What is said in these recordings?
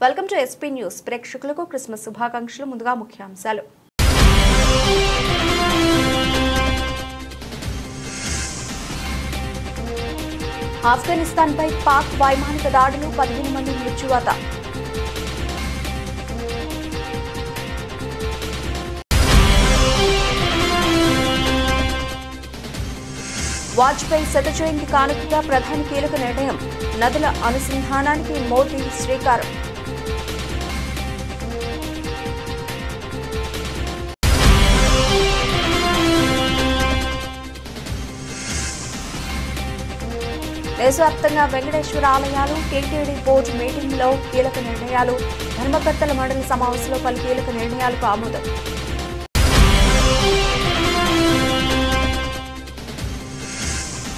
Welcome to SP news. ప్రేక్షకులకు Christmas శుభాకాంక్షలు. ముందుగా ముఖ్యాంశాలు. ఆఫ్ఘనిస్తాన్పై పాక్ వైమానిక దాడులు, 15 మంది మృత్యువాత. వాజ్పేయి శత జయంతి కానుకగా ప్రధాని కీలక నిర్ణయం, నదుల అనుసంధానానికి మోదీ శ్రీకారం. దేశవ్యాప్తంగా వెంకటేశ్వర ఆలయాలు, టీటీడీ బోర్డు మీటింగ్లో కీలక నిర్ణయాలు, ధర్మకర్తల మండలి సమావేశంలో పలు కీలక నిర్ణయాలకు ఆమోదం.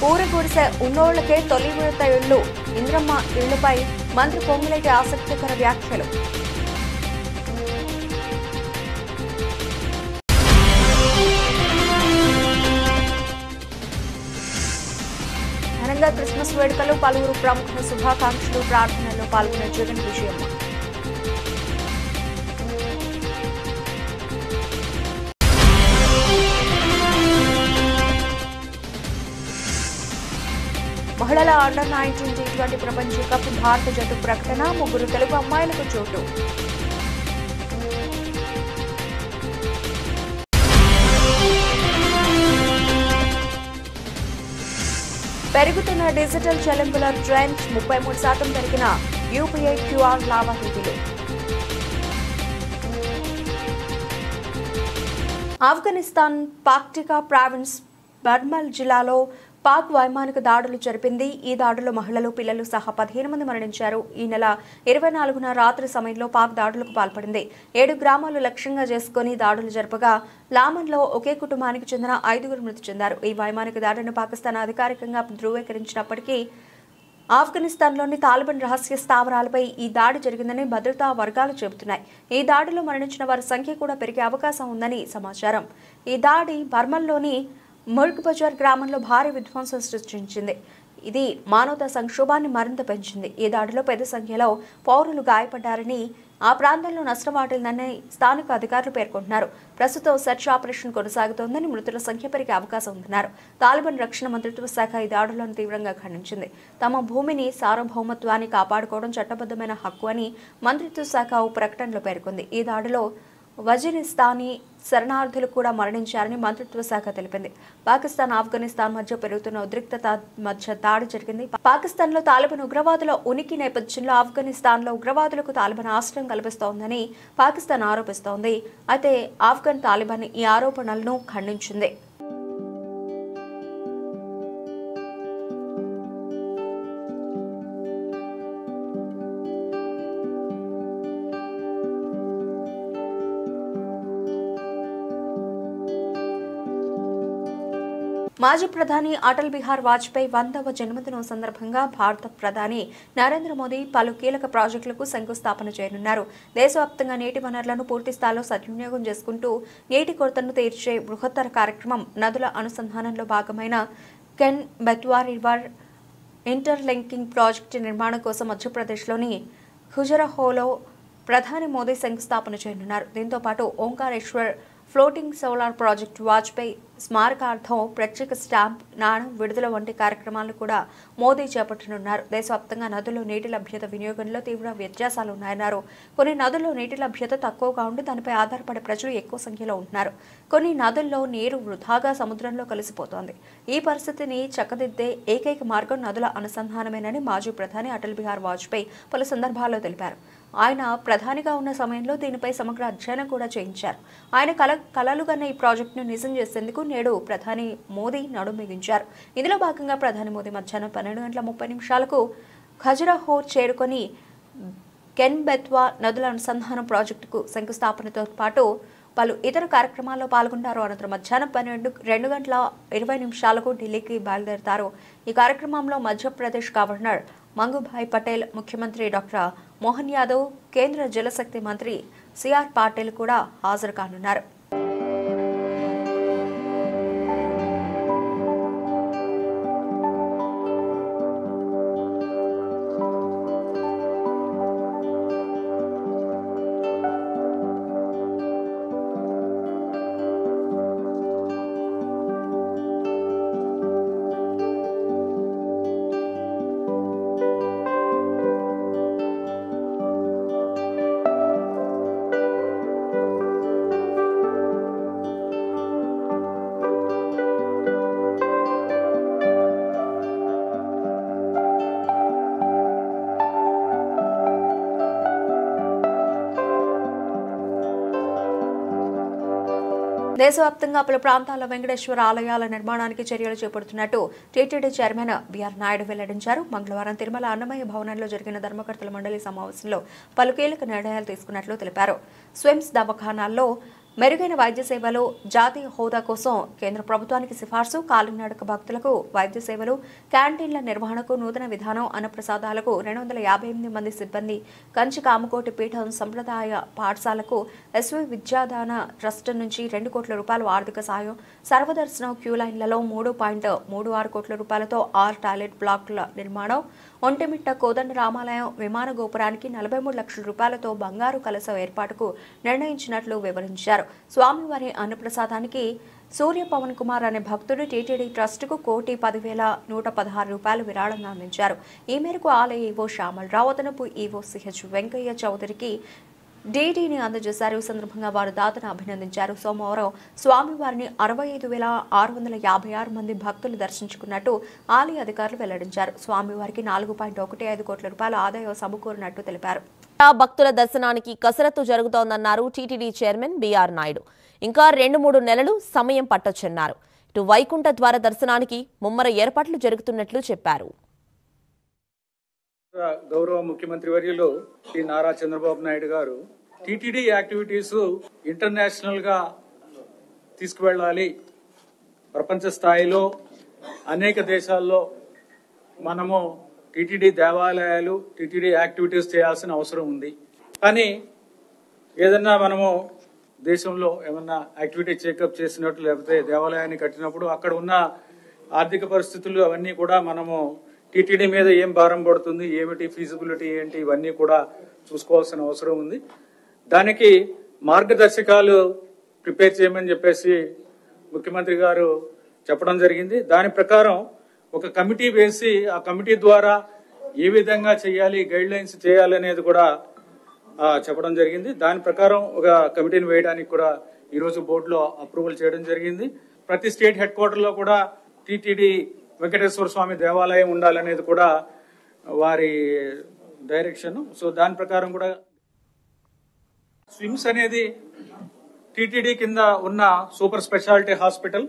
పూరగుడిసె ఉన్నోళ్లకే తొలి విడత ఇళ్లు, ఇంద్రమ్మ ఇళ్లపై మంత్రి పొంగులేటి ఆసక్తికర వ్యాఖ్యలు. ఘనంగా క్రిస్మస్ వేడుకలు, పలువురు ప్రముఖుల శుభాకాంక్షలు, ప్రార్థనల్లో పాల్గొన్న జగన్ విజయమ్మ. మహిళల అండర్-19 టీ20 ప్రపంచ కప్ భారత జట్టు ప్రకటన, 3 తెలుగు అమ్మాయిలకు చోటు. పెరుగుతున్న డిజిటల్ చెల్లింపుల ట్రెండ్, 33% పెరిగిన యూపీఐ క్యూఆర్ లావాదేవీలు. ఆఫ్ఘనిస్తాన్ పాక్టికా ప్రావిన్స్ బర్మల్ జిల్లాలో పాక్ వైమానిక దాడులు జరిపింది. ఈ దాడుల్లో మహిళలు, పిల్లలు సహా 15 మంది మరణించారు. ఈ నెల 24న రాత్రి సమయంలో పాక్ దాడులకు పాల్పడింది. 7 గ్రామాలు లక్ష్యంగా చేసుకుని దాడులు జరపగా లామన్లో ఒకే కుటుంబానికి చెందిన 5గురు మృతి చెందారు. ఈ వైమానిక దాడిని పాకిస్తాన్ అధికారికంగా ధృవీకరించినప్పటికీ ఆఫ్ఘనిస్తాన్లోని తాలిబాన్ రహస్య స్థావరాలపై ఈ దాడి జరిగిందని భద్రతా వర్గాలు చెబుతున్నాయి. ఈ దాడిలో మరణించిన వారి సంఖ్య కూడా పెరిగే అవకాశం ఉందని సమాచారం. ఈ దాడి బర్మల్లోని ముల్క్ బజార్ గ్రామంలో భారీ విధ్వంసం సృష్టించింది. ఇది మానవతా సంక్షోభాన్ని మరింత పెంచింది. ఈ దాడిలో పెద్ద సంఖ్యలో పౌరులు గాయపడ్డారని, ఆ ప్రాంతంలో నష్టం వాటిల్లిందని స్థానిక అధికారులు పేర్కొంటున్నారు. ప్రస్తుతం సెర్చ్ ఆపరేషన్ కొనసాగుతోందని, మృతుల సంఖ్య పెరిగే అవకాశం ఉందన్నారు. తాలిబాన్ రక్షణ మంత్రిత్వ శాఖ ఈ దాడులను తీవ్రంగా ఖండించింది. తమ భూమిని, సార్వభౌమత్వాన్ని కాపాడుకోవడం చట్టబద్ధమైన హక్కు అని మంత్రిత్వ శాఖ ఓ ప్రకటనలో పేర్కొంది. ఈ దాడిలో వజీరిస్తానీ శరణార్థులు కూడా మరణించారని మంత్రిత్వ శాఖ తెలిపింది. పాకిస్తాన్, ఆఫ్ఘనిస్తాన్ మధ్య పెరుగుతున్న ఉద్రిక్తత మధ్య దాడి జరిగింది. పాకిస్తాన్లో తాలిబాన్ ఉగ్రవాదుల ఉనికి నేపథ్యంలో ఆఫ్ఘనిస్తాన్లో ఉగ్రవాదులకు తాలిబాన్ ఆశ్రయం కల్పిస్తోందని పాకిస్తాన్ ఆరోపిస్తోంది. అయితే ఆఫ్ఘన్ తాలిబాన్ ఈ ఆరోపణలను ఖండించింది. మాజీ ప్రధాని అటల్ బిహారీ వాజ్పేయి 100వ జన్మదినం సందర్భంగా భారత ప్రధాని నరేంద్ర మోదీ పలు కీలక ప్రాజెక్టులకు శంకుస్థాపన చేయనున్నారు. దేశవ్యాప్తంగా నీటి వనరులను పూర్తి స్థాయిలో సద్వినియోగం చేసుకుంటూ నీటి కొరతను తీర్చే బృహత్తర కార్యక్రమం నదుల అనుసంధానంలో భాగమైన can Betwa river interlinking project నిర్మాణం కోసం మధ్యప్రదేశ్లోని ఖుజరహోలో ప్రధాని మోదీ శంకుస్థాపన చేయనున్నారు. దీంతో పాటు Omkareshwar floating solar project, Vajpayee స్మారకార్థం ప్రత్యేక స్టాంప్, నాణం విడుదల వంటి కార్యక్రమాలను కూడా మోదీ చేపట్టనున్నారు. దేశవ్యాప్తంగా నదుల్లో నీటి లభ్యత వినియోగంలో తీవ్ర వ్యత్యాసాలు ఉన్నాయన్నారు. కొన్ని నదుల్లో నీటి లభ్యత తక్కువగా ఉండి దానిపై ఆధారపడే ప్రజలు ఎక్కువ సంఖ్యలో ఉంటున్నారు. కొన్ని నదుల్లో నీరు వృధాగా సముద్రంలో కలిసిపోతోంది. ఈ పరిస్థితిని చక్కదిద్దే ఏకైక మార్గం నదుల అనుసంధానమేనని మాజీ ప్రధాని అటల్ బిహారీ వాజ్పేయి పలు సందర్భాల్లో తెలిపారు. ఆయన ప్రధానిగా ఉన్న సమయంలో దీనిపై సమగ్ర అధ్యయనం కూడా చేయించారు. ఆయన కలలుగన్న ఈ ప్రాజెక్టును నిజం చేసేందుకు నేడు ప్రధాని మోదీ నడుం బిగించారు. ఇందులో భాగంగా ప్రధాని మోదీ మధ్యాహ్నం 12:30 ఖజురహో చేరుకొని కెన్ బెత్వా నదుల అనుసంధానం ప్రాజెక్టుకు శంకుస్థాపనతో పాటు పలు ఇతర కార్యక్రమాల్లో పాల్గొంటారు. అనంతరం మధ్యాహ్నం 2:20 ఢిల్లీకి బయలుదేరతారు. ఈ కార్యక్రమంలో మధ్యప్రదేశ్ గవర్నర్ మంగుభాయ్ పటేల్, ముఖ్యమంత్రి డాక్టర్ మోహన్ యాదవ్, కేంద్ర జలశక్తి మంత్రి సిఆర్ పాటిల్ కూడా హాజరు కానున్నారు. దేశవ్యాప్తంగా పలు ప్రాంతాల్లో వెంకటేశ్వర ఆలయాల నిర్మాణానికి చర్యలు చేపడుతున్నట్టు టీటీడీ చైర్మన్ బిఆర్ నాయుడు వెల్లడించారు. మంగళవారం తిరుమల అన్నమయ్య భవనంలో జరిగిన ధర్మకర్తల మండలి సమావేశంలో పలు కీలక నిర్ణయాలు తీసుకున్నట్లు తెలిపారు. స్విమ్స్ దవాఖానాల్లో మెరుగైన వైద్య సేవలు, జాతీయ హోదా కోసం కేంద్ర ప్రభుత్వానికి సిఫార్సు, కాలినడక భక్తులకు వైద్య సేవలు, క్యాంటీన్ల నిర్వహణకు నూతన విధానం, అన్నప్రసాదాలకు 258 మంది సిబ్బంది, కంచి కామకోటి పీఠం సంప్రదాయ పాఠశాలకు ఎస్వి విద్యాదాన ట్రస్ట్ నుంచి 2 కోట్ల రూపాయల ఆర్థిక సాయం, సర్వదర్శనం క్యూ లైన్లలో 3.36 కోట్ల రూపాయలతో 6 టాయిలెట్ బ్లాకుల నిర్మాణం, ఒంటిమిట్ట కోదండ రామాలయం విమాన గోపురానికి 43 లక్షల రూపాయలతో బంగారు కలశం ఏర్పాటుకు నిర్ణయించినట్లు వివరించారు. స్వామివారి అన్నప్రసాదానికి సూర్య పవన్ కుమార్ అనే భక్తుడు టీటీడీ ట్రస్టుకు 1,10,116 రూపాయలు విరాళంగా అందించారు. ఈ మేరకు ఆలయ ఈవో శ్యామలరావు, అదనపు ఈవో సిహెచ్ వెంకయ్య చౌదరికి డీడీని అందజేశారు. ఈ సందర్భంగా వారు దాతను అభినందించారు. సోమవారం స్వామివారిని 65,656 మంది భక్తులు దర్శించుకున్నట్టు ఆలయ అధికారులు వెల్లడించారు. స్వామివారికి 4.15 కోట్ల రూపాయల ఆదాయం సమకూరినట్టు తెలిపారు. భక్తుల దర్శనానికి కసరత్తు జరుగుతోందన్నారు టీటీడీ చైర్మన్ బిఆర్ నాయుడు. ఇంకా 2-3 నెలలు సమయం పట్టొచ్చన్నారు. ఇటు వైకుంఠ ద్వార దర్శనానికి ముమ్మర ఏర్పాట్లు జరుగుతున్నట్లు చెప్పారు. గౌరవ ముఖ్యమంత్రి వర్యులు శ్రీ నారా చంద్రబాబు నాయుడు గారు టీటీడీ యాక్టివిటీస్ ఇంటర్నేషనల్ గా తీసుకువెళ్ళాలి, ప్రపంచ స్థాయిలో అనేక దేశాల్లో మనము టీటీడీ దేవాలయాలు, టీటీడీ యాక్టివిటీస్ చేయాల్సిన అవసరం ఉంది. కానీ ఏదన్నా మనము దేశంలో ఏమన్నా యాక్టివిటీ చెకప్ చేసినట్లు, లేకపోతే దేవాలయాన్ని కట్టినప్పుడు అక్కడ ఉన్న ఆర్థిక పరిస్థితులు అవన్నీ కూడా మనము టీటీడీ మీద ఏం భారం పడుతుంది, ఏమిటి ఫీజిబిలిటీ ఏంటి, ఇవన్నీ కూడా చూసుకోవాల్సిన అవసరం ఉంది. దానికి మార్గదర్శకాలు ప్రిపేర్ చేయమని చెప్పేసి ముఖ్యమంత్రి గారు చెప్పడం జరిగింది. దాని ప్రకారం ఒక కమిటీ వేసి ఆ కమిటీ ద్వారా ఏ విధంగా చేయాలి, గైడ్ లైన్స్ చేయాలి అనేది కూడా చెప్పడం జరిగింది. దాని ప్రకారం ఒక కమిటీని వేయడానికి కూడా ఈరోజు బోర్డులో అప్రూవల్ చేయడం జరిగింది. ప్రతి స్టేట్ హెడ్ క్వార్టర్లో కూడా టీటీడీ వెంకటేశ్వర స్వామి దేవాలయం ఉండాలనేది కూడా వారి డైరెక్షన్. సో దాని ప్రకారం కూడా స్విమ్స్ అనేది టీటీడీ కింద ఉన్న సూపర్ స్పెషాలిటీ హాస్పిటల్,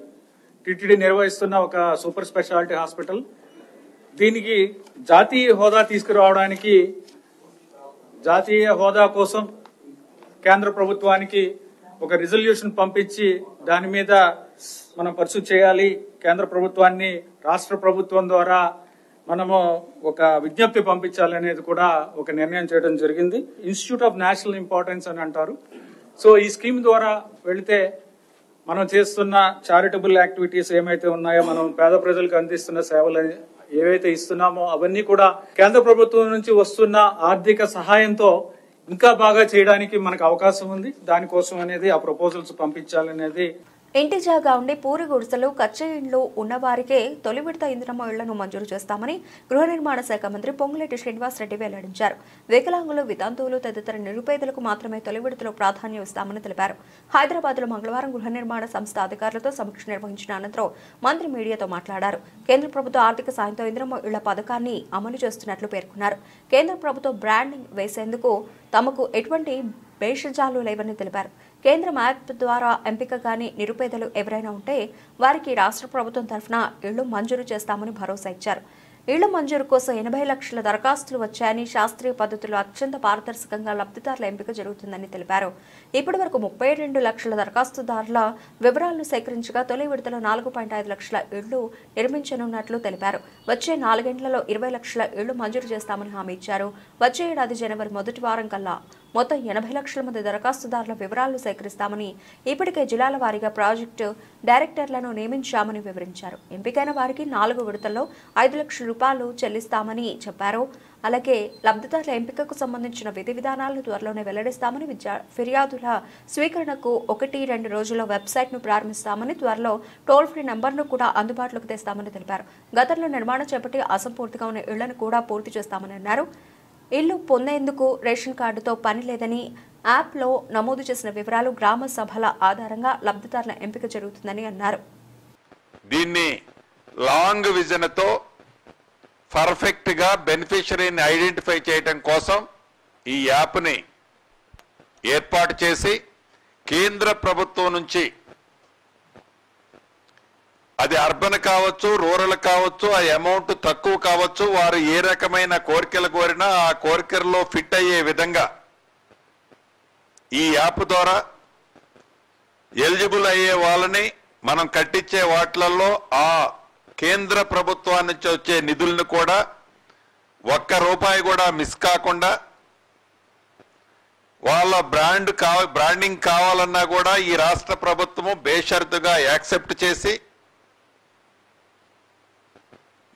టీటీడీ నిర్వహిస్తున్న ఒక సూపర్ స్పెషాలిటీ హాస్పిటల్. దీనికి జాతీయ హోదా తీసుకురావడానికి, జాతీయ హోదా కోసం కేంద్ర ప్రభుత్వానికి ఒక రిజల్యూషన్ పంపించి దాని మీద మనం పర్సూ చేయాలి. కేంద్ర ప్రభుత్వాన్ని రాష్ట్ర ప్రభుత్వం ద్వారా మనము ఒక విజ్ఞప్తి పంపించాలనేది కూడా ఒక నిర్ణయం చేయడం జరిగింది. ఇన్స్టిట్యూట్ ఆఫ్ నేషనల్ ఇంపార్టెన్స్ అని అంటారు. సో ఈ స్కీమ్ ద్వారా వెళితే మనం చేస్తున్న చారిటబుల్ యాక్టివిటీస్ ఏమైతే ఉన్నాయో, మనం పేద ప్రజలకు అందిస్తున్న సేవలు ఏవైతే ఇస్తున్నామో అవన్నీ కూడా కేంద్ర ప్రభుత్వం నుంచి వస్తున్న ఆర్థిక సహాయంతో ఇంకా బాగా చేయడానికి మనకు అవకాశం ఉంది. దానికోసం అనేది ఆ ప్రపోజల్స్ పంపించాలనేది. ఇంటి జాగా ఉండి పూరి గుడిసెలు, కచ్చే ఇండ్లు ఉన్నవారికే తొలి విడత ఇందిరమ్మ ఇళ్లను మంజూరు చేస్తామని గృహ నిర్మాణ శాఖ మంత్రి పొంగులేటి శ్రీనివాసరెడ్డి వెల్లడించారు. వికలాంగులు, వితంతువులు తదితర నిరుపేదలకు మాత్రమే తొలి విడతలో ప్రాధాన్యం ఇస్తామని తెలిపారు. హైదరాబాద్ లో మంగళవారం గృహ నిర్మాణ సంస్థ అధికారులతో సమీక్ష నిర్వహించిన అనంతరం మంత్రి మీడియాతో మాట్లాడారు. కేంద్ర ప్రభుత్వ ఆర్థిక సాయంతో ఇందిరమ్మ ఇళ్ల పథకాన్ని అమలు చేస్తున్నట్లు పేర్కొన్నారు. కేంద్ర ప్రభుత్వం బ్రాండింగ్ వేసేందుకు తమకు ఎటువంటి భేషజాలు లేవని తెలిపారు. కేంద్రం యాప్ ద్వారా ఎంపిక కాని నిరుపేదలు ఎవరైనా ఉంటే వారికి రాష్ట్ర ప్రభుత్వం తరఫున ఇళ్లు మంజూరు చేస్తామని భరోసా ఇచ్చారు. ఇళ్ల మంజూరు కోసం 80 లక్షల దరఖాస్తులు వచ్చాయని, శాస్త్రీయ పద్ధతిలో అత్యంత పారదర్శకంగా లబ్ధిదారుల ఎంపిక జరుగుతుందని తెలిపారు. ఇప్పటి వరకు 32 లక్షల దరఖాస్తుదారుల వివరాలను సేకరించగా తొలి విడతలో 4.5 లక్షల ఇళ్లు నిర్మించనున్నట్లు తెలిపారు. వచ్చే 4 గంటలలో 20 లక్షల ఇళ్లు మంజూరు చేస్తామని హామీ ఇచ్చారు. వచ్చే ఏడాది జనవరి మొదటి వారం కల్లా మొత్తం 80 లక్షల మంది దరఖాస్తుదారుల వివరాలను సేకరిస్తామని, ఇప్పటికే జిల్లాల వారీగా ప్రాజెక్టు డైరెక్టర్లను నియమించామని వివరించారు. ఎంపికైన వారికి 4 విడతల్లో 5 లక్షల రూపాయలు చెల్లిస్తామని చెప్పారు. అలాగే లబ్ధిదారుల ఎంపికకు సంబంధించిన విధి విధానాలను త్వరలోనే వెల్లడిస్తామని, ఫిర్యాదుల స్వీకరణకు 1-2 రోజుల్లో వెబ్సైట్ను ప్రారంభిస్తామని, త్వరలో టోల్ ఫ్రీ నెంబర్ను కూడా అందుబాటులోకి తెస్తామని తెలిపారు. గతంలో నిర్మాణం చేపట్టి అసంపూర్తిగా ఉన్న ఇళ్లను కూడా పూర్తి చేస్తామని అన్నారు. ఇల్లు పొందేందుకు రేషన్ కార్డుతో పని లేదని, యాప్లో నమోదు చేసిన వివరాలు గ్రామ సభల ఆధారంగా లబ్ధిదారుల ఎంపిక జరుగుతుందని అన్నారు. దీన్ని లాంగ్ విజన్తో పర్ఫెక్ట్ గా బెనిఫిషరీని ఐడెంటిఫై చేయడం కోసం ఈ యాప్ని ఏర్పాటు చేసి కేంద్ర ప్రభుత్వం నుంచి అది అర్బన్ కావచ్చు, రూరల్ కావచ్చు, ఆ అమౌంట్ తక్కువ కావచ్చు, వారు ఏ రకమైన కోరికలు కోరినా ఆ కోరికల్లో ఫిట్ అయ్యే విధంగా ఈ యాప్ ద్వారా ఎలిజిబుల్ అయ్యే వాళ్ళని మనం కట్టించే వాటిలలో ఆ కేంద్ర ప్రభుత్వం నుంచి వచ్చే నిధులను కూడా ₹1 కూడా మిస్ కాకుండా వాళ్ళ బ్రాండింగ్ కావాలన్నా కూడా ఈ రాష్ట్ర ప్రభుత్వము బేషరతుగా యాక్సెప్ట్ చేసి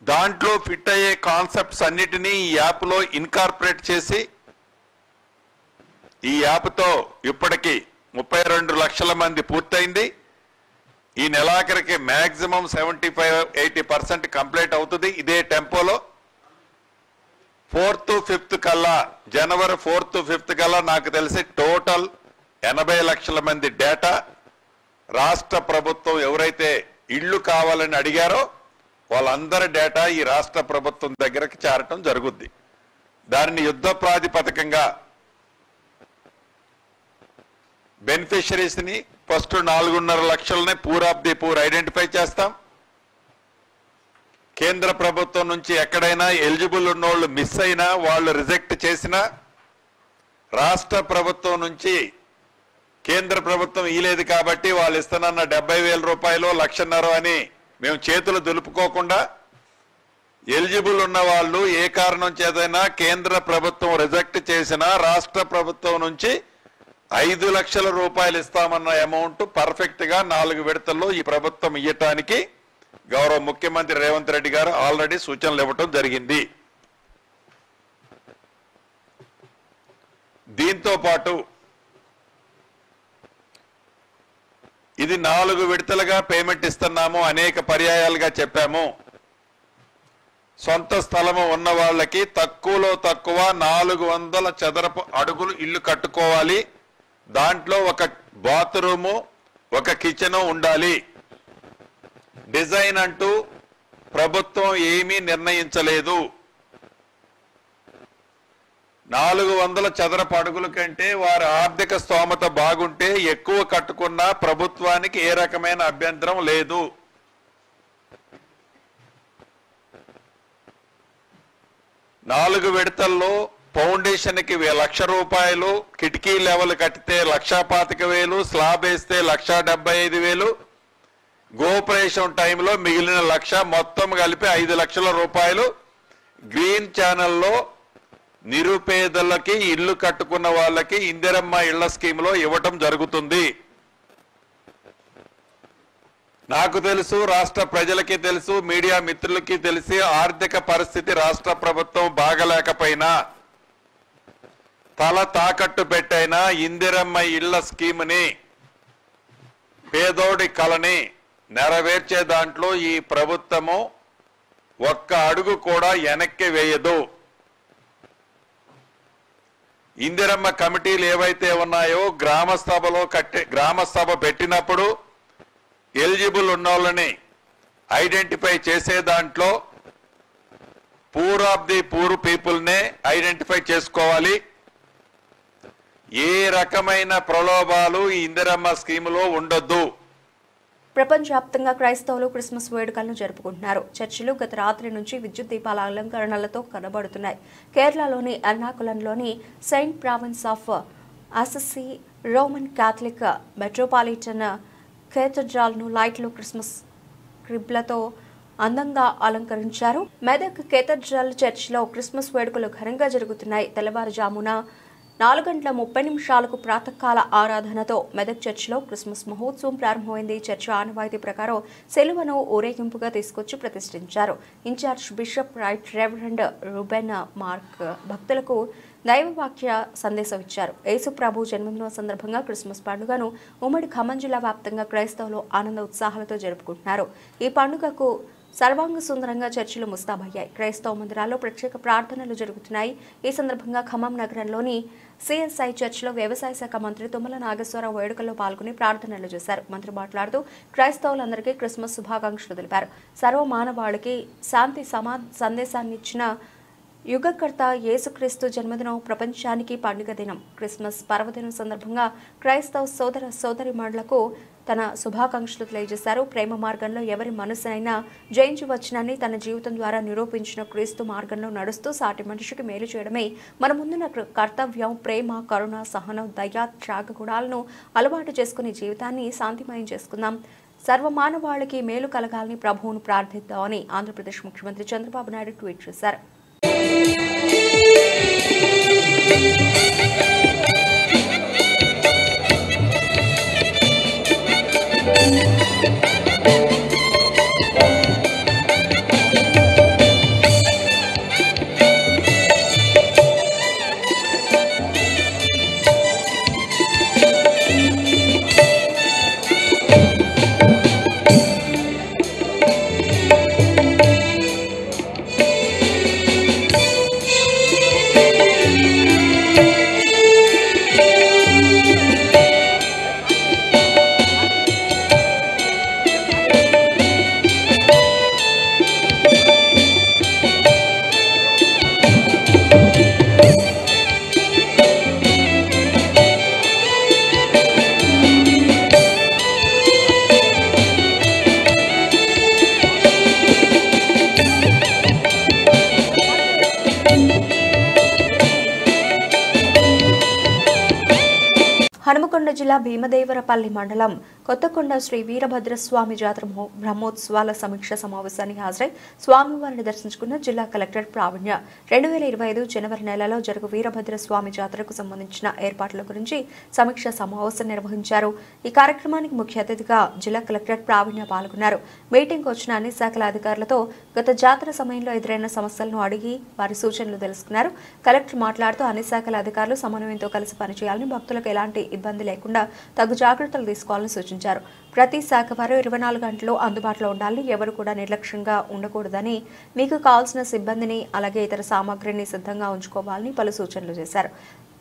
దాంట్లో ఫిట్ అయ్యే కాన్సెప్ట్స్ అన్నిటినీ ఈ యాప్లో ఇన్కార్పొరేట్ చేసి ఈ యాప్తో ఇప్పటికీ 32 లక్షల మంది పూర్తయింది. ఈ నెలాఖరికి మ్యాక్సిమం 75-80% కంప్లీట్ అవుతుంది. ఇదే టెంపోలో 4th, 5th కల్లా, జనవరి 4th, 5th కల్లా నాకు తెలిసి టోటల్ 80 లక్షల మంది డేటా రాష్ట్ర ప్రభుత్వం ఎవరైతే ఇళ్లు కావాలని అడిగారో వాళ్ళందరి డేటా ఈ రాష్ట్ర ప్రభుత్వం దగ్గరకు చేరటం జరుగుద్ది. దానిని యుద్ధ ప్రాతిపదికంగా బెనిఫిషరీస్ ని ఫస్ట్ 4.5 లక్షలని poor of the poor identify చేస్తాం. కేంద్ర ప్రభుత్వం నుంచి ఎక్కడైనా ఎలిజిబుల్ ఉన్నోళ్ళు మిస్ అయినా, వాళ్ళు రిజెక్ట్ చేసినా, రాష్ట్ర ప్రభుత్వం నుంచి కేంద్ర ప్రభుత్వం ఇలేదు కాబట్టి వాళ్ళు ఇస్తున్న 70,000 రూపాయలు, 1,50,000 అని మేము చేతులు దులుపుకోకుండా ఎలిజిబుల్ ఉన్న వాళ్ళు ఏ కారణం చేతైనా కేంద్ర ప్రభుత్వం రిజెక్ట్ చేసినా రాష్ట్ర ప్రభుత్వం నుంచి 5 లక్షల రూపాయలు ఇస్తామన్న అమౌంట్ పర్ఫెక్ట్ గా 4 విడతల్లో ఈ ప్రభుత్వం ఇవ్వటానికి గౌరవ ముఖ్యమంత్రి రేవంత్ రెడ్డి గారు ఆల్రెడీ సూచనలు ఇవ్వటం జరిగింది. దీంతో పాటు ఇది 4 విడతలుగా పేమెంట్ ఇస్తున్నాము, అనేక పర్యాయాలుగా చెప్పాము. సొంత స్థలము ఉన్న వాళ్ళకి తక్కువలో తక్కువ 400 చదరపు అడుగులు ఇల్లు కట్టుకోవాలి. దాంట్లో ఒక బాత్రూము, ఒక కిచెన్ ఉండాలి. డిజైన్ అంటూ ప్రభుత్వం ఏమీ నిర్ణయించలేదు. 400 చదరపు అడుగుల కంటే వారి ఆర్థిక స్తోమత బాగుంటే ఎక్కువ కట్టుకున్నా ప్రభుత్వానికి ఏ రకమైన అభ్యంతరం లేదు. నాలుగు విడతల్లో ఫౌండేషన్ కి 1,00,000 రూపాయలు, కిటికీ లెవెల్ కట్టితే 1,25,000, స్లాబ్ వేస్తే 1,75,000, గోపరేషన్ టైంలో మిగిలిన 1,00,000, మొత్తం కలిపి 5 లక్షల రూపాయలు గ్రీన్ ఛానల్లో నిరుపేదలకి, ఇల్లు కట్టుకున్న వాళ్ళకి ఇందిరమ్మ ఇళ్ల స్కీమ్ లో ఇవ్వటం జరుగుతుంది. నాకు తెలుసు, రాష్ట్ర ప్రజలకి తెలుసు, మీడియా మిత్రులకి తెలిసి ఆర్థిక పరిస్థితి రాష్ట్ర ప్రభుత్వం బాగలేకపోయినా తల తాకట్టు పెట్టైనా ఇందిరమ్మ ఇళ్ల స్కీమ్ని, పేదోడి కలని నెరవేర్చే దాంట్లో ఈ ప్రభుత్వము ఒక్క అడుగు కూడా వెనక్కి వేయదు. ఇందిరమ్మ కమిటీలు ఏవైతే ఉన్నాయో గ్రామ సభ పెట్టినప్పుడు ఎలిజిబుల్ ఉన్నోళ్ళని ఐడెంటిఫై చేసే దాంట్లో పూర్ ఆఫ్ ది పూర్ పీపుల్నే ఐడెంటిఫై చేసుకోవాలి. ఏ రకమైన ప్రలోభాలు ఈ ఇందిరమ్మ స్కీములో ఉండొద్దు. ప్రపంచవ్యాప్తంగా క్రైస్తవులు క్రిస్మస్ వేడుకలను జరుపుకుంటున్నారు. చర్చిలు గత రాత్రి నుంచి విద్యుత్ దీపాల అలంకరణలతో కనబడుతున్నాయి. కేరళలోని ఎర్నాకులంలోని Saint province of Assisi Roman Catholic metropolitan కేథడ్రాల్ను లైట్లు, క్రిస్మస్ క్రిబ్లతో అందంగా అలంకరించారు. మెదక్ కేథడ్రాల్ చర్చిలో క్రిస్మస్ వేడుకలు ఘనంగా జరుగుతున్నాయి. తెల్లవారుజామున 4:30 ప్రాతకాల ఆరాధనతో మెదక్ చర్చిలో క్రిస్మస్ మహోత్సవం ప్రారంభమైంది. చర్చి ఆనవాయితీ ప్రకారం సెలువను ఊరేగింపుగా తీసుకొచ్చి ప్రతిష్ఠించారు. Incharge bishop right reverend Reuben Mark భక్తులకు దైవవాక్య సందేశం ఇచ్చారు. యేసు ప్రభు జన్మదినం సందర్భంగా క్రిస్మస్ పండుగను ఉమ్మడి ఖమ్మం జిల్లా వ్యాప్తంగా క్రైస్తవులు ఆనంద ఉత్సాహాలతో జరుపుకుంటున్నారు. ఈ పండుగకు సర్వాంగ సుందరంగా చర్చిలు ముస్తాబయ్యాయి. క్రైస్తవ మందిరాల్లో ప్రత్యేక ప్రార్థనలు జరుగుతున్నాయి. ఈ సందర్భంగా ఖమ్మం నగరంలోని సిఎస్ఐ చర్చిలో వ్యవసాయ శాఖ మంత్రి తుమ్మల నాగేశ్వరరావు వేడుకల్లో పాల్గొని ప్రార్థనలు చేశారు. మంత్రి మాట్లాడుతూ క్రైస్తవులందరికీ క్రిస్మస్ శుభాకాంక్షలు తెలిపారు. సర్వమానవాళికి శాంతి సందేశాన్ని ఇచ్చిన యుగకర్త యేసుక్రీస్తు జన్మదినం ప్రపంచానికి పండుగ దినం. క్రిస్మస్ పర్వదినం సందర్భంగా క్రైస్తవ సోదర సోదరిమణులకు తన శుభాకాంక్షలు తెలియజేశారు. ప్రేమ మార్గంలో ఎవరి మనసునైనా జయించవచ్చునని తన జీవితం ద్వారా నిరూపించిన క్రీస్తు మార్గంలో నడుస్తూ సాటి మనిషికి మేలు చేయడమే మన ముందున్న కర్తవ్యం. ప్రేమ, కరుణ, సహనం, దయ, త్యాగ గుణాలను అలవాటు చేసుకుని జీవితాన్ని శాంతిమయం చేసుకుందాం. సర్వమానవాళికి మేలు కలగాలని ప్రభువును ప్రార్థిద్దామని ఆంధ్రప్రదేశ్ ముఖ్యమంత్రి చంద్రబాబు నాయుడు ట్వీట్ చేశారు. హనుమకొండ జిల్లా భీమదేవరపల్లి మండలం కొత్తకొండ శ్రీ వీరభద్రస్వామి జాతర బ్రహ్మోత్సవాల సమీక్ష సమావేశానికి హాజరై స్వామివారిని దర్శించుకున్న జిల్లా కలెక్టర్ ప్రావీణ్య 2025 జనవరి నెలలో జరుగు వీరభద్రస్వామి జాతరకు సంబంధించిన ఏర్పాట్ల గురించి సమీక్ష సమావేశం నిర్వహించారు. ఈ కార్యక్రమానికి ముఖ్య అతిథిగా జిల్లా కలెక్టర్ ప్రావీణ్య పాల్గొన్నారు. మీటింగ్ వచ్చిన అన్ని శాఖల అధికారులతో గత జాతర సమయంలో ఎదురైన సమస్యలను అడిగి వారి సూచనలు తెలుసుకున్నారు. కలెక్టర్ మాట్లాడుతూ అన్ని శాఖల అధికారులు సమన్వయంతో కలిసి పనిచేయాలని, భక్తులకు ఎలాంటి ఇబ్బంది లేకుండా తగు జాగ్రత్తలు తీసుకోవాలని సూచించారు. ప్రతి శాఖ వారు 24 గంటలు అందుబాటులో ఉండాలని, ఎవరు కూడా నిర్లక్ష్యంగా ఉండకూడదని, మీకు కావాల్సిన సిబ్బందిని అలాగే ఇతర సామాగ్రిని సిద్ధంగా ఉంచుకోవాలని పలు సూచనలు చేశారు.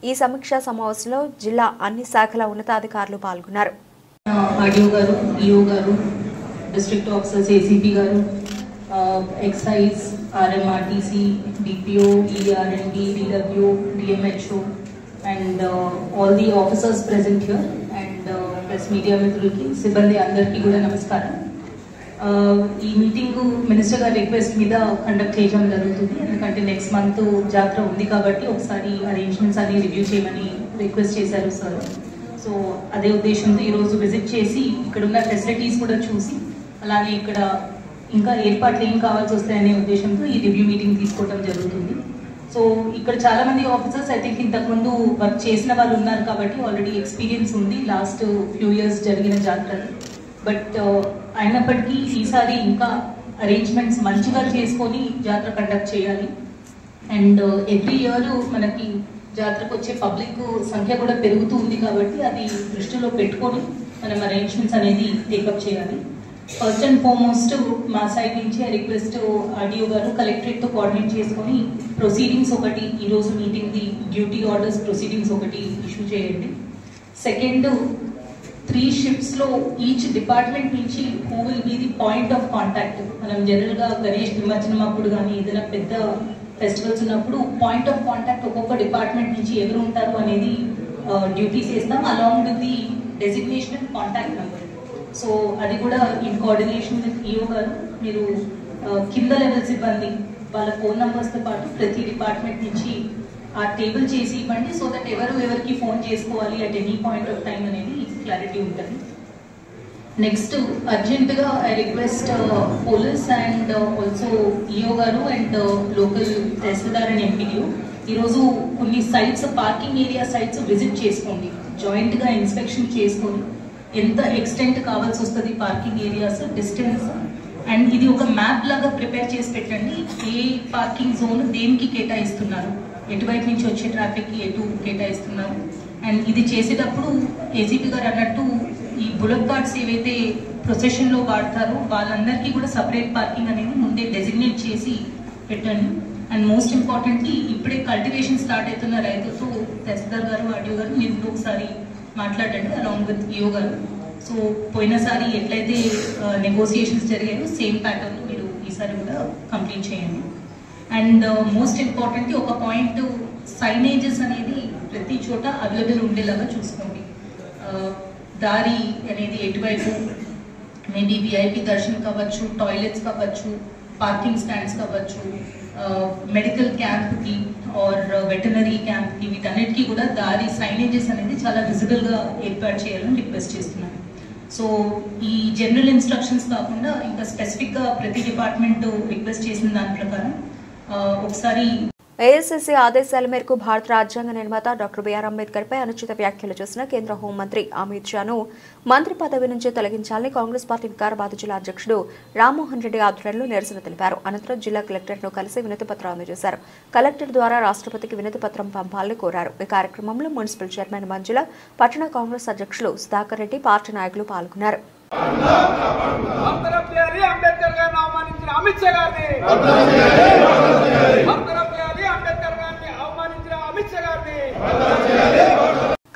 ఈ సమీక్షా సమావేశంలో జిల్లా అన్ని శాఖల ఉన్నతాధికారులు పాల్గొన్నారు. ఆర్డీఓ గారు, ఈఓ గారు, డిస్ట్రిక్ట్ ఆఫీసర్స్, ఏసీపీ గారు, excise, RMRTC, DPO, ERMD, DW, DMHO and all the officers present here and press media మిత్రులకి, సిబ్బంది అందరికీ కూడా నమస్కారం. ఈ మీటింగ్ మినిస్టర్ గారి రిక్వెస్ట్ మీద కండక్ట్ చేయడం జరుగుతుంది. ఎందుకంటే నెక్స్ట్ మంత్ జాతర ఉంది కాబట్టి ఒకసారి అరేంజ్మెంట్స్ అన్ని రివ్యూ చేయమని రిక్వెస్ట్ చేశారు సార్. సో అదే ఉద్దేశంతో ఈరోజు విజిట్ చేసి ఇక్కడ ఉన్న ఫెసిలిటీస్ కూడా చూసి, అలాగే ఇక్కడ ఇంకా ఏర్పాట్లు ఏం కావాల్సి వస్తాయనే ఉద్దేశంతో ఈ రివ్యూ మీటింగ్ తీసుకోవడం జరుగుతుంది. సో ఇక్కడ చాలా మంది ఆఫీసర్స్ ఐ థింక్ ఇంతకుముందు వర్క్ చేసిన వాళ్ళు ఉన్నారు కాబట్టి ఆల్రెడీ ఎక్స్పీరియన్స్ ఉంది లాస్ట్ ఫ్యూ ఇయర్స్ జరిగిన జాతరలు. బట్ అయినప్పటికీ ఈసారి ఇంకా అరేంజ్మెంట్స్ మంచిగా చేసుకొని జాతర కండక్ట్ చేయాలి. అండ్ ఎవ్రీ ఇయర్ మనకి జాతరకు వచ్చే పబ్లిక్ సంఖ్య కూడా పెరుగుతుంది కాబట్టి అది దృష్టిలో పెట్టుకొని మనం అరేంజ్మెంట్స్ అనేది టేకప్ చేయాలి. ఫస్ట్ అండ్ ఫార్మోస్ట్ మా సైడ్ నుంచి రిక్వెస్ట్ ఆర్డీఓ గారు కలెక్టరేట్తో కోఆర్డినేట్ చేసుకొని ప్రొసీడింగ్స్ ఒకటి ఈరోజు meeting the duty orders proceedings ఒకటి ఇష్యూ చేయండి. సెకండ్, 3 షిఫ్ట్స్లో ఈచ్ డిపార్ట్మెంట్ నుంచి who will be the point of contact. మనం జనరల్గా గణేష్ నిమజ్జనం అప్పుడు కానీ ఏదైనా పెద్ద ఫెస్టివల్స్ ఉన్నప్పుడు పాయింట్ ఆఫ్ కాంటాక్ట్ ఒక్కొక్క డిపార్ట్మెంట్ నుంచి ఎవరు ఉంటారు అనేది డ్యూటీస్ వేస్తాం, along with the designation and contact number. So అది కూడా ఇన్ కోఆర్డినేషన్ విత్ ఈఓ గారు మీరు కింద లెవెల్ సిబ్బంది వాళ్ళ ఫోన్ నంబర్స్తో పాటు ప్రతి డిపార్ట్మెంట్ నుంచి ఆ టేబుల్ చేసి ఇవ్వండి. సో దట్ ఎవరికి ఫోన్ చేసుకోవాలి at any point of time అనేది క్లారిటీ ఉంటుంది. నెక్స్ట్ అర్జెంటుగా I request police and also EO గారు and local tahsildar and MPDO ఈరోజు కొన్ని sites, parking area sites visit చేసుకోండి. జాయింట్గా ఇన్స్పెక్షన్ చేసుకొని ఎంత ఎక్స్టెంట్ కావాల్సి వస్తుంది పార్కింగ్ ఏరియాస్, డిస్టెన్స్, అండ్ ఇది ఒక మ్యాప్ లాగా ప్రిపేర్ చేసి పెట్టండి. ఏ పార్కింగ్ జోన్ దేనికి కేటాయిస్తున్నారు, ఎటువైపు నుంచి వచ్చే ట్రాఫిక్కి ఎటు కేటాయిస్తున్నారు. అండ్ ఇది చేసేటప్పుడు ఏసీపీ గారు అన్నట్టు ఈ బుల్లెట్ కార్డ్స్ ఏవైతే ప్రొసెషన్లో వాడతారో వాళ్ళందరికీ కూడా సపరేట్ పార్కింగ్ అనేది ముందే డెసిగ్నేట్ చేసి పెట్టండి. అండ్ మోస్ట్ ఇంపార్టెంట్లీ ఇప్పుడే కల్టివేషన్ స్టార్ట్ అవుతున్న రైతులతో తహసీల్దార్ గారు, ఆర్డీఓ గారు మీరు ఒకసారి మాట్లాడండి అలాంగ్ విత్ ఈఓ గారు. సో పోయినసారి ఎట్లయితే నెగోసియేషన్స్ జరిగాయో సేమ్ ప్యాటర్న్ మీరు ఈసారి కూడా కంప్లీట్ చేయండి. అండ్ మోస్ట్ ఇంపార్టెంట్లీ ఒక పాయింట్, సైనేజెస్ అనేది ప్రతి చోట అవైలబుల్ ఉండేలాగా చూసుకోండి. దారి అనేది ఎటువైపు మేబీ విఐపి దర్శనం కావచ్చు, టాయిలెట్స్ కావచ్చు, పార్కింగ్ స్టాండ్స్ కావచ్చు, మెడికల్ క్యాంప్కి ఆర్ వెటనరీ క్యాంప్కి, వీటన్నిటికీ కూడా దారి సైనేజెస్ అనేది చాలా విజిబుల్గా ఏర్పాటు చేయాలని రిక్వెస్ట్ చేస్తున్నాను. సో ఈ జనరల్ ఇన్స్ట్రక్షన్స్ కాకుండా ఇంకా స్పెసిఫిక్గా ప్రతి డిపార్ట్మెంట్ రిక్వెస్ట్ చేసిన దాని ప్రకారం ఒకసారి ఏఐసీసీ ఆదేశాల మేరకు భారత రాజ్యాంగ నిర్మాత డాక్టర్ బిఆర్ అంబేద్కర్ పై అనుచిత వ్యాఖ్యలు చేసిన కేంద్ర హోంమంత్రి అమిత్ షాను మంత్రి పదవి నుంచి తొలగించాలని కాంగ్రెస్ పార్టీ వికారాబాద్ జిల్లా అధ్యక్షుడు రామ్మోహన్ రెడ్డి ఆధ్వర్యంలో నిరసన తెలిపారు. అనంతరం జిల్లా కలెక్టర్ను కలిసి వినతి పత్రం అందజేశారు. కలెక్టర్ ద్వారా రాష్ట్రపతికి వినతి పత్రం పంపాలని కోరారు. ఈ కార్యక్రమంలో మున్సిపల్ చైర్మన్ మంజుల, పట్టణ కాంగ్రెస్ అధ్యక్షులు సుధాకర్ రెడ్డి, పార్టీ నాయకులు పాల్గొన్నారు.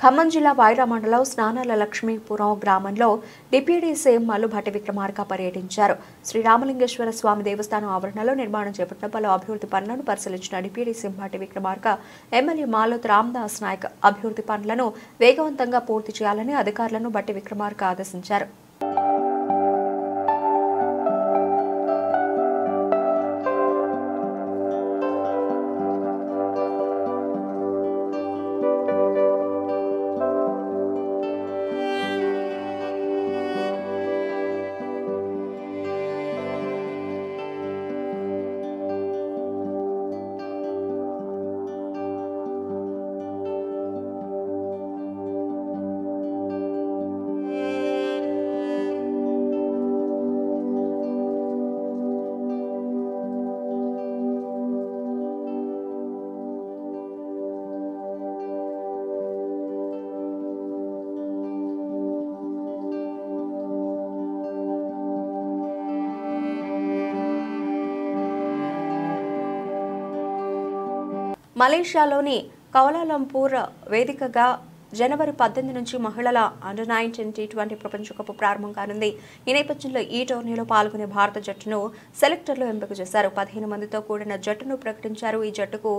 ఖమ్మం జిల్లా వైరా మండలం స్నానాల లక్ష్మీపురం గ్రామంలో డిప్యూటీ సీఎం మల్లుభట్టి విక్రమార్క పర్యటించారు. శ్రీరామలింగేశ్వర స్వామి దేవస్థానం ఆవరణలో నిర్మాణం చేపట్టిన పలు అభివృద్ధి పనులను పరిశీలించిన deputy CM Bhatti Vikramarka MLA Maloth Ramdas Naik అభివృద్ధి పనులను వేగవంతంగా పూర్తి చేయాలని అధికారులను భట్టి విక్రమార్క ఆదేశించారు. మలేషియాలోని కౌలాలంపూర్ వేదికగా జనవరి 18 నుంచి మహిళల అండర్-19 T20 ప్రపంచ కప్ ప్రారంభం కానుంది. ఈ నేపథ్యంలో ఈ టోర్నీలో పాల్గొనే భారత జట్టును సెలెక్టర్లు ఎంపిక చేశారు. 15 మందితో కూడిన జట్టును ప్రకటించారు. ఈ జట్టుకు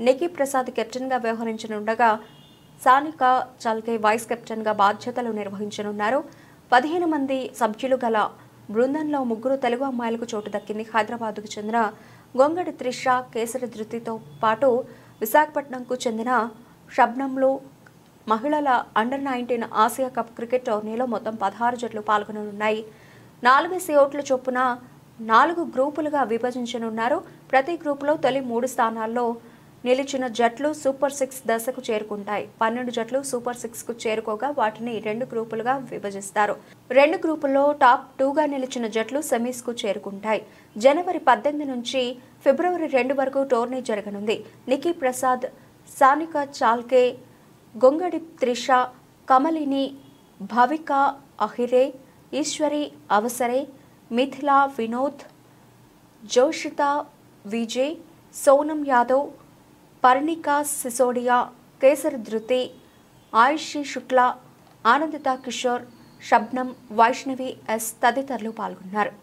నికీ ప్రసాద్ కెప్టెన్గా వ్యవహరించనుండగా సానికా చాల్కే వైస్ కెప్టెన్గా బాధ్యతలు నిర్వహించనున్నారు. 15 మంది సభ్యులు గల బృందంలో 3 తెలుగు అమ్మాయిలకు చోటు దక్కింది. హైదరాబాద్కు చెందిన గొంగడి త్రిష, కేసరి ధృతితో పాటు విశాఖపట్నంకు చెందిన షబ్నంలో మహిళల అండర్-19 ఆసియా కప్ క్రికెట్ టోర్నీలో మొత్తం 16 జట్లు పాల్గొననున్నాయి. 4 స్లాట్ల చొప్పున 4 గ్రూపులుగా విభజించనున్నారు. ప్రతి గ్రూపులో తొలి 3 స్థానాల్లో నిలిచిన జట్లు సూపర్ 6 దశకు చేరుకుంటాయి. 12 జట్లు సూపర్ 6కు చేరుకోగా వాటిని 2 గ్రూపులుగా విభజిస్తారు. 2 గ్రూపుల్లో టాప్ 2గా నిలిచిన జట్లు సెమీస్కు చేరుకుంటాయి. జనవరి 18 నుంచి ఫిబ్రవరి 2 వరకు టోర్నీ జరగనుంది. నికీ ప్రసాద్, సానికా చాల్కే, గొంగడి త్రిష, కమలిని, భవిక అహిరే, ఈశ్వరి అవసరే, మిథిలా వినోద్, జోషితా విజయ్, సోనం యాదవ్, పర్ణికా సిసోడియా, కేసరి ధృతి, ఆయుషి శుక్లా, ఆనందిత కిషోర్, షబ్నం, వైష్ణవి ఎస్ తదితరులు పాల్గొన్నారు.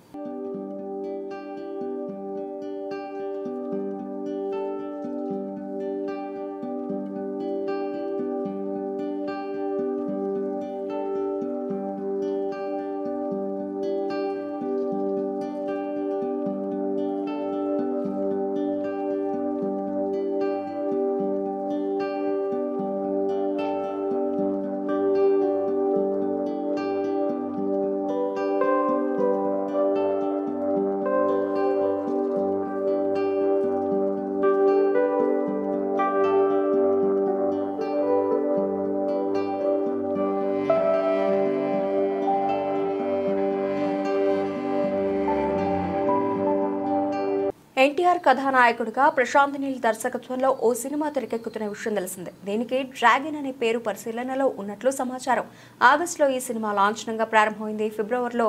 ఎన్టీఆర్ కథానాయకుడిగా ప్రశాంత్ నీల్ దర్శకత్వంలో ఓ సినిమా తెరకెక్కుతున్న విషయం తెలిసిందే. దీనికి డ్రాగన్ అనే పేరు పరిశీలనలో ఉన్నట్లు సమాచారం. ఆగస్టులో ఈ సినిమా లాంఛనంగా ప్రారంభమైంది. ఫిబ్రవరిలో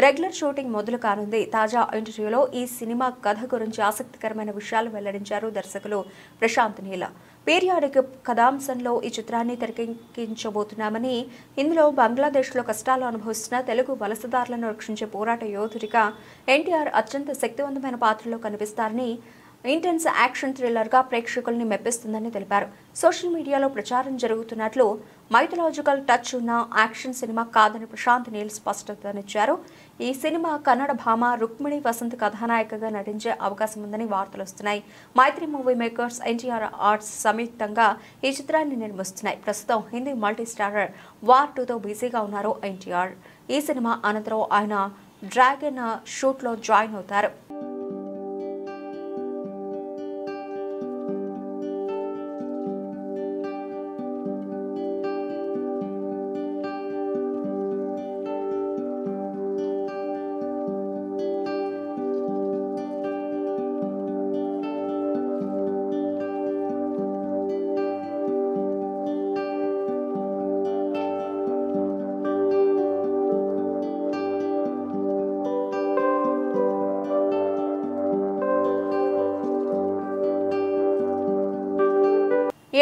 రెగ్యులర్ షూటింగ్ మొదలు కానుంది. తాజా ఇంటర్వ్యూలో ఈ సినిమా కథ గురించి ఆసక్తికరమైన విషయాలు వెల్లడించారు దర్శకులు ప్రశాంత్ నీల్. పీరియాడిక్ కథాంశంలో ఈ చిత్రాన్ని తెరకెక్కించబోతున్నామని, ఇందులో బంగ్లాదేశ్లో కష్టాలు అనుభవిస్తున్న తెలుగు వలసదారులను రక్షించే పోరాట యోధుడిగా ఎన్టీఆర్ అత్యంత శక్తివంతమైన పాత్రలో కనిపిస్తారని ఇంటెన్స్ యాక్షన్ థ్రిల్లర్గా ప్రేక్షకుల్ని మెప్పిస్తుందని తెలిపారు. సోషల్ మీడియాలో ప్రచారం జరుగుతున్నట్లు మైథలాజికల్ టచ్ ఉన్న యాక్షన్ సినిమా కాదని ప్రశాంత్ నీల్ స్పష్టతనిచ్చారు. ఈ సినిమా కన్నడ భామ రుక్మిణి వసంత్ కథానాయికగా నటించే అవకాశం ఉందని వార్తలు వస్తున్నాయి. మైత్రి మూవీ మేకర్స్, ఎన్టీఆర్ ఆర్ట్స్ సంయుక్తంగా ఈ చిత్రాన్ని నిర్మిస్తున్నాయి. ప్రస్తుతం హిందీ మల్టీ స్టారర్ వార్ 2తో బిజీగా ఉన్నారు ఎన్టీఆర్. ఈ సినిమా అనంతరం ఆయన డ్రాగన్ షూట్లో జాయిన్ అవుతారు.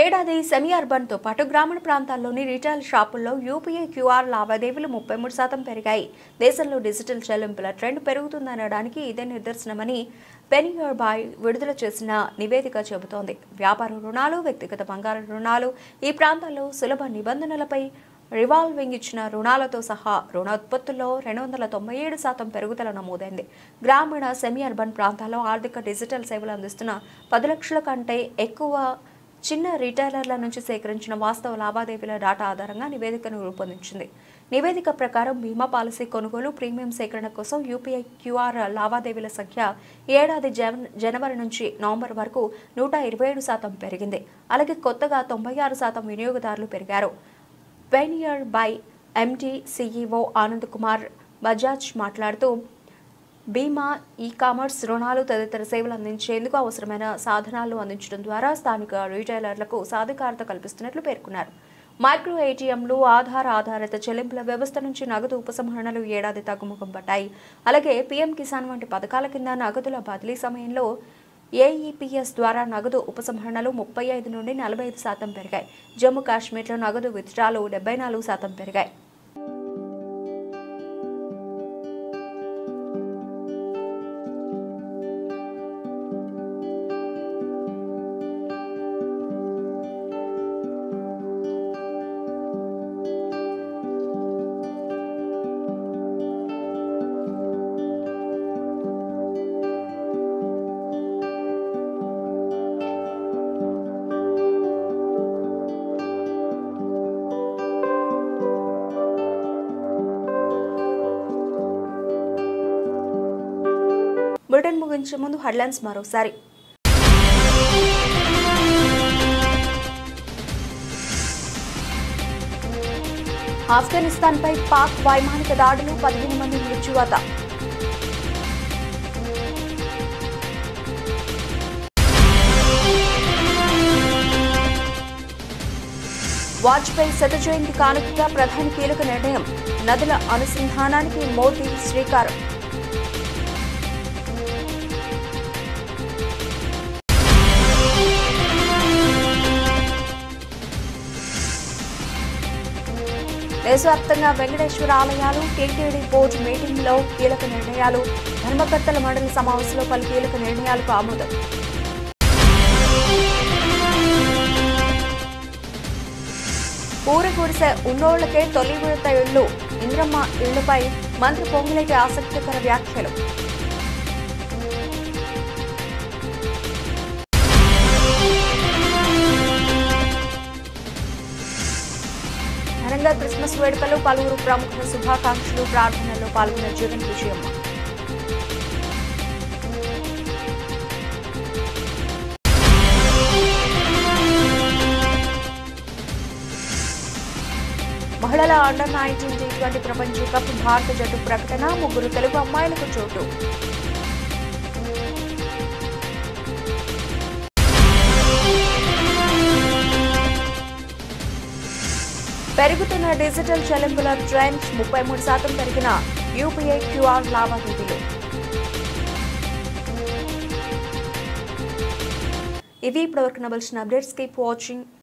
ఏడాది సెమీ అర్బన్తో పాటు గ్రామీణ ప్రాంతాల్లోని రీటైల్ షాపుల్లో యూపీఐ క్యూఆర్ లావాదేవీలు 33% పెరిగాయి. దేశంలో డిజిటల్ చెల్లింపుల ట్రెండ్ పెరుగుతుందనడానికి ఇదే నిదర్శనమని పెనియర్ బాయ్ విడుదల చేసిన నివేదిక చెబుతోంది. వ్యాపార రుణాలు, వ్యక్తిగత బంగారు రుణాలు, ఈ ప్రాంతాల్లో సులభ నిబంధనలపై రివాల్వింగ్ ఇచ్చిన రుణాలతో సహా రుణ ఉత్పత్తుల్లో 297% పెరుగుదల నమోదైంది. గ్రామీణ సెమీ అర్బన్ ప్రాంతాల్లో ఆర్థిక డిజిటల్ సేవలు అందిస్తున్న 10 లక్షల కంటే ఎక్కువ చిన్న రిటైలర్ల నుంచి సేకరించిన వాస్తవ లావాదేవీల డేటా ఆధారంగా నివేదికను రూపొందించింది. నివేదిక ప్రకారం బీమా పాలసీ కొనుగోలు, ప్రీమియం సేకరణ కోసం యూపీఐ క్యూఆర్ లావాదేవీల సంఖ్య ఏడాది జనవరి నుంచి నవంబర్ వరకు 127% పెరిగింది. అలాగే కొత్తగా 96% వినియోగదారులు పెరిగారు. పెనియర్ by MD CEO Anand Kumar Bajaj మాట్లాడుతూ బీమా, ఈ-కామర్స్, రుణాలు తదితర సేవలు అందించేందుకు అవసరమైన సాధనాలు అందించడం ద్వారా స్థానిక రిటైలర్లకు సాధికారత కల్పిస్తున్నట్లు పేర్కొన్నారు. మైక్రో ఏటీఎంలు, ఆధార్ ఆధారిత చెల్లింపుల వ్యవస్థ నుంచి నగదు ఉపసంహరణలు ఏడాది తగ్గుముఖం పట్టాయి. అలాగే పీఎం కిసాన్ వంటి పథకాల కింద నగదుల బదిలీ సమయంలో ఏఈపీఎస్ ద్వారా నగదు ఉపసంహరణలు 35 నుండి 45% పెరిగాయి. జమ్మూ కాశ్మీర్లో నగదు విత్డ్రాలు 74% పెరిగాయి. బులెటిన్ ముగించే ముందు హెడ్లైన్స్ మరోసారి. ఆఫ్ఘనిస్తాన్పై పాక్ వైమానిక దాడులు, 15 మంది మృత్యువాత. వాజ్పేయి శత జయంతి కానుకగా ప్రధాని కీలక నిర్ణయం, నదుల అనుసంధానానికి మోదీ శ్రీకారం. దేశవ్యాప్తంగా వెంకటేశ్వర ఆలయాలు, టీటీడీ బోర్డు మీటింగ్లో కీలక నిర్ణయాలు, ధర్మకర్తల మండలి సమావేశంలో పలు కీలక నిర్ణయాలకు ఆమోదం. పూర గుడిసె ఉన్నోళ్లకే తొలి విడత ఇళ్లు, ఇంద్రమ్మ ఇళ్లపై మంత్రి పొంగులేటి ఆసక్తికర వ్యాఖ్యలు. ఘనంగా క్రిస్మస్ వేడుకలు, పలువురు ప్రముఖుల శుభాకాంక్షలు, ప్రార్థనల్లో పాల్గొన్న జగన్ విజయమ్మ. మహిళల అండర్-19 T20 ప్రపంచ కప్ భారత జట్టు ప్రకటన, 3 తెలుగు అమ్మాయిలకు చోటు. పెరుగుతున్న డిజిటల్ చెల్లింపుల ట్రెండ్, 33% పెరిగిన యూపీఐ క్యూఆర్ లావాదేవీలు. ఇవి ఇప్పటివరకు నవలసిన అప్డేట్స్. Keep watching.